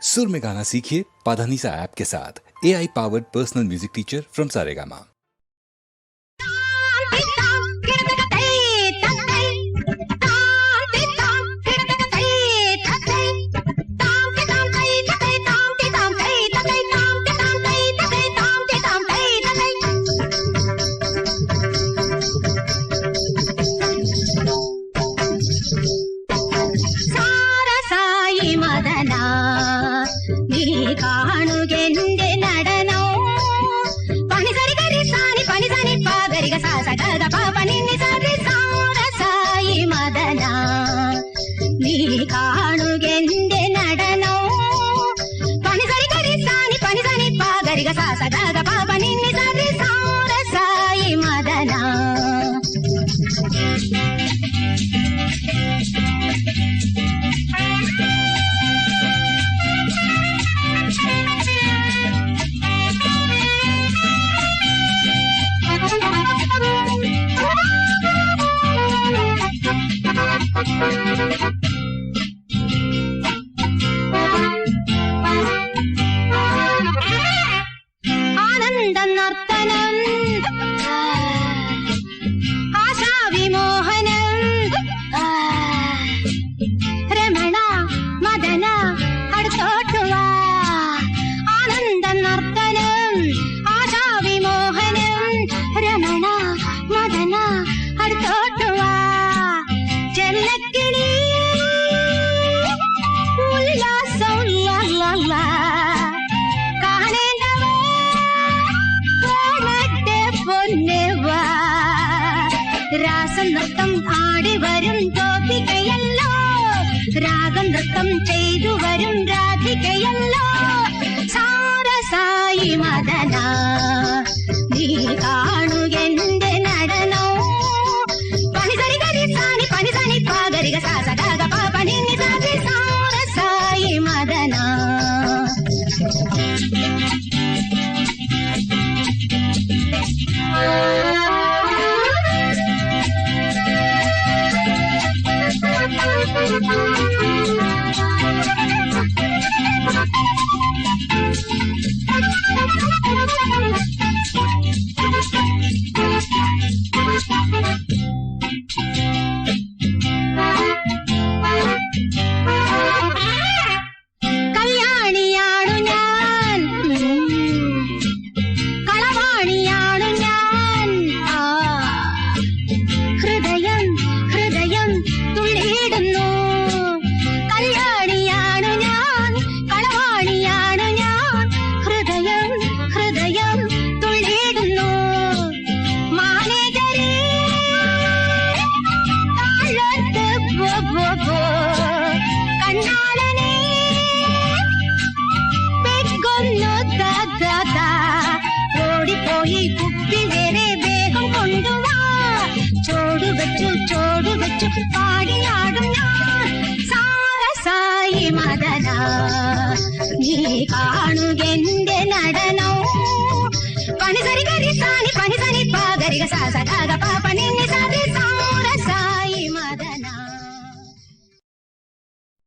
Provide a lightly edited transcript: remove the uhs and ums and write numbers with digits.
सुर में गाना सीखिए पाधानीसा ऐप के साथ। AI powered personal music teacher from Saregama. നൃത്തം ആടി വരും ഗോപികയല്ലോ, രാഗം നൃത്തം ചെയ്തു വരും രാധികയല്ലോ. സാരസായി മദന നീ കാണുകെന്റെ നടനോ. പണിസരി കരി സാനി പണിസനി പാഗരിക സാസഗ പാപനി നിസാരി സാരസായി മദന. കല്യാണിയാണു ഞാൻ, കളവാണിയാണു ഞാൻ. ഹൃദയം ഹൃദയം തുള്ളിയിടുന്നു. കല്യാണിയാണു ഞാൻ, കളവാണിയാണു ഞാൻ. ഹൃദയം ഹൃദയം തുള്ളിയിടുന്നു. മാനേജരേ താഴത്ത് കണ്ണാളനെ പെഗ്ഗൊന്നു ദാ. ഓടിപ്പോയി കുപ്പി വേറെ വേഗം കൊണ്ടുവാ. ചോടു വെച്ചു പാടിയാടും ഞാൻ. സാരസായി മദന നീ കാണുകെന്റെ നടനോ. പണിസരി കരി സാനി പണിസനി പാഗരിക സാസഗ